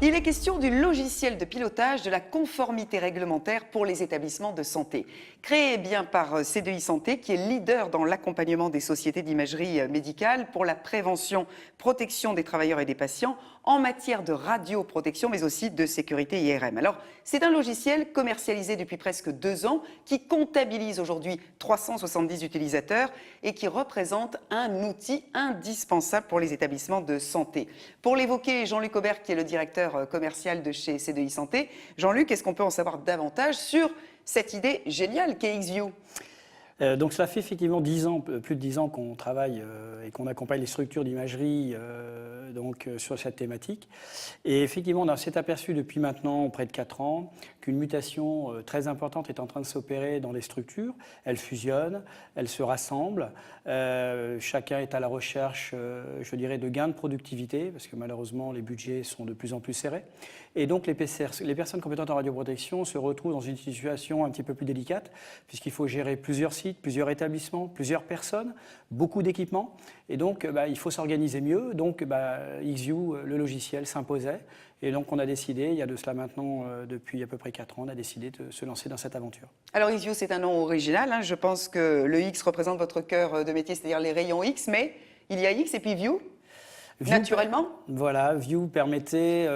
Il est question du logiciel de pilotage de la conformité réglementaire pour les établissements de santé. Créé bien par C2I Santé, qui est leader dans l'accompagnement des sociétés d'imagerie médicale pour la prévention, protection des travailleurs et des patients en matière de radioprotection, mais aussi de sécurité IRM. Alors, c'est un logiciel commercialisé depuis presque 2 ans qui comptabilise aujourd'hui 370 utilisateurs et qui représente un outil indispensable pour les établissements de santé. Pour l'évoquer, Jean-Luc Aubert, qui est le directeur commercial de chez C2I Santé. Jean-Luc, est-ce qu'on peut en savoir davantage sur cette idée géniale qu'est XView ? Donc cela fait effectivement 10 ans, plus de 10 ans qu'on travaille et qu'on accompagne les structures d'imagerie sur cette thématique. Et effectivement, on s'est aperçu depuis maintenant près de 4 ans qu'une mutation très importante est en train de s'opérer dans les structures. Elles fusionnent, elles se rassemblent. Chacun est à la recherche, je dirais, de gains de productivité, parce que malheureusement, les budgets sont de plus en plus serrés. Et donc les personnes compétentes en radioprotection se retrouvent dans une situation un petit peu plus délicate, puisqu'il faut gérer plusieurs sites, plusieurs établissements, plusieurs personnes, beaucoup d'équipements. Et donc, il faut s'organiser mieux. Donc, XView, le logiciel, s'imposait. Et donc, on a décidé, il y a de cela maintenant, depuis à peu près 4 ans, on a décidé de se lancer dans cette aventure. Alors, XView, c'est un nom original. Je pense que le X représente votre cœur de métier, c'est-à-dire les rayons X. Mais il y a X et puis View. Naturellement. Voilà, View permettait,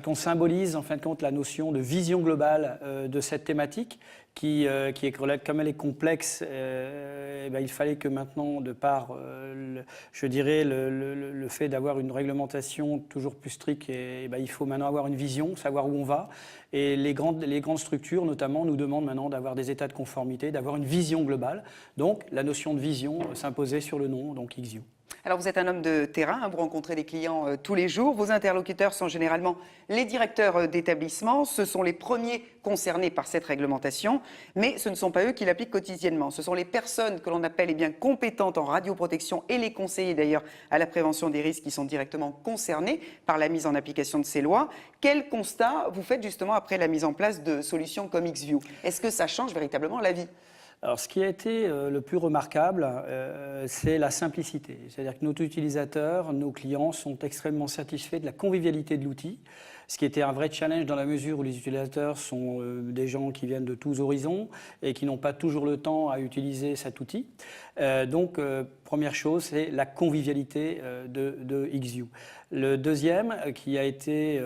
qu'on symbolise en fin de compte la notion de vision globale de cette thématique qui est, comme elle est complexe, il fallait que maintenant, de par, le fait d'avoir une réglementation toujours plus stricte, il faut maintenant avoir une vision, savoir où on va. Et les grandes structures, notamment, nous demandent maintenant d'avoir des états de conformité, d'avoir une vision globale. Donc, la notion de vision s'imposait sur le nom, donc XView. Alors, vous êtes un homme de terrain, vous rencontrez des clients tous les jours. Vos interlocuteurs sont généralement les directeurs d'établissement. Ce sont les premiers concernés par cette réglementation, mais ce ne sont pas eux qui l'appliquent quotidiennement. Ce sont les personnes que l'on appelle compétentes en radioprotection et les conseillers d'ailleurs à la prévention des risques qui sont directement concernés par la mise en application de ces lois. Quel constat vous faites justement après la mise en place de solutions comme XView ? Est-ce que ça change véritablement la vie ? Alors, ce qui a été le plus remarquable, c'est la simplicité. C'est-à-dire que nos utilisateurs, nos clients sont extrêmement satisfaits de la convivialité de l'outil, ce qui était un vrai challenge dans la mesure où les utilisateurs sont des gens qui viennent de tous horizons et qui n'ont pas toujours le temps à utiliser cet outil. Première chose, c'est la convivialité de XView. Le deuxième, qui a été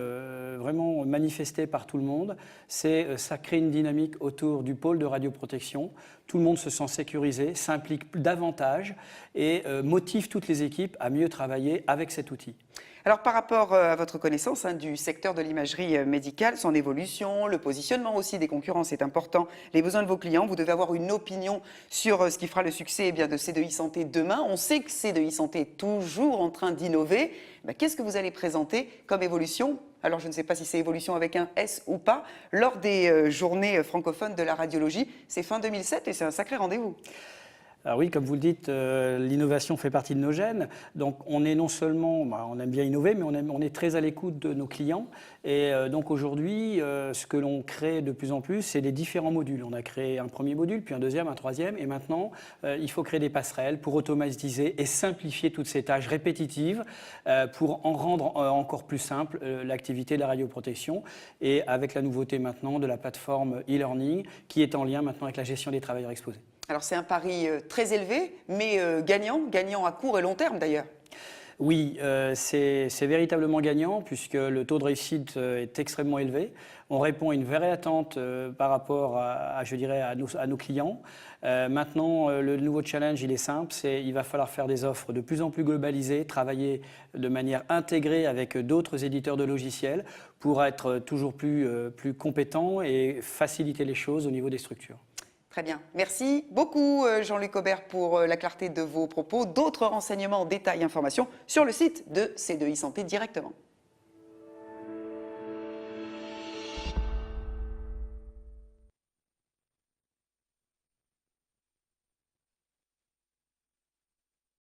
vraiment manifesté par tout le monde, c'est ça crée une dynamique autour du pôle de radioprotection. Tout le monde se sent sécurisé, s'implique davantage et motive toutes les équipes à mieux travailler avec cet outil. Alors, par rapport à votre connaissance du secteur de l'imagerie médicale, son évolution, le positionnement aussi des concurrents, c'est important. Les besoins de vos clients, vous devez avoir une opinion sur ce qui fera le succès de C2I Santé demain. On sait que C2I Santé est toujours en train d'innover. Qu'est-ce que vous allez présenter comme évolution ? Alors, je ne sais pas si c'est évolution avec un S ou pas, lors des journées francophones de la radiologie. C'est fin 2007 et c'est un sacré rendez-vous. Alors oui, comme vous le dites, l'innovation fait partie de nos gènes. Donc on est non seulement, on aime bien innover, mais on est très à l'écoute de nos clients. Et donc aujourd'hui, ce que l'on crée de plus en plus, c'est des différents modules. On a créé un premier module, puis un deuxième, un troisième. Et maintenant, il faut créer des passerelles pour automatiser et simplifier toutes ces tâches répétitives pour en rendre encore plus simple l'activité de la radioprotection. Et avec la nouveauté maintenant de la plateforme e-learning qui est en lien maintenant avec la gestion des travailleurs exposés. Alors c'est un pari très élevé, mais gagnant à court et long terme d'ailleurs. Oui, c'est véritablement gagnant puisque le taux de réussite est extrêmement élevé. On répond à une vraie attente par rapport à nos clients. Maintenant, le nouveau challenge, il est simple, il va falloir faire des offres de plus en plus globalisées, travailler de manière intégrée avec d'autres éditeurs de logiciels pour être toujours plus compétents et faciliter les choses au niveau des structures. Très bien. Merci beaucoup Jean-Luc Aubert pour la clarté de vos propos. D'autres renseignements, détails, informations sur le site de C2I Santé directement.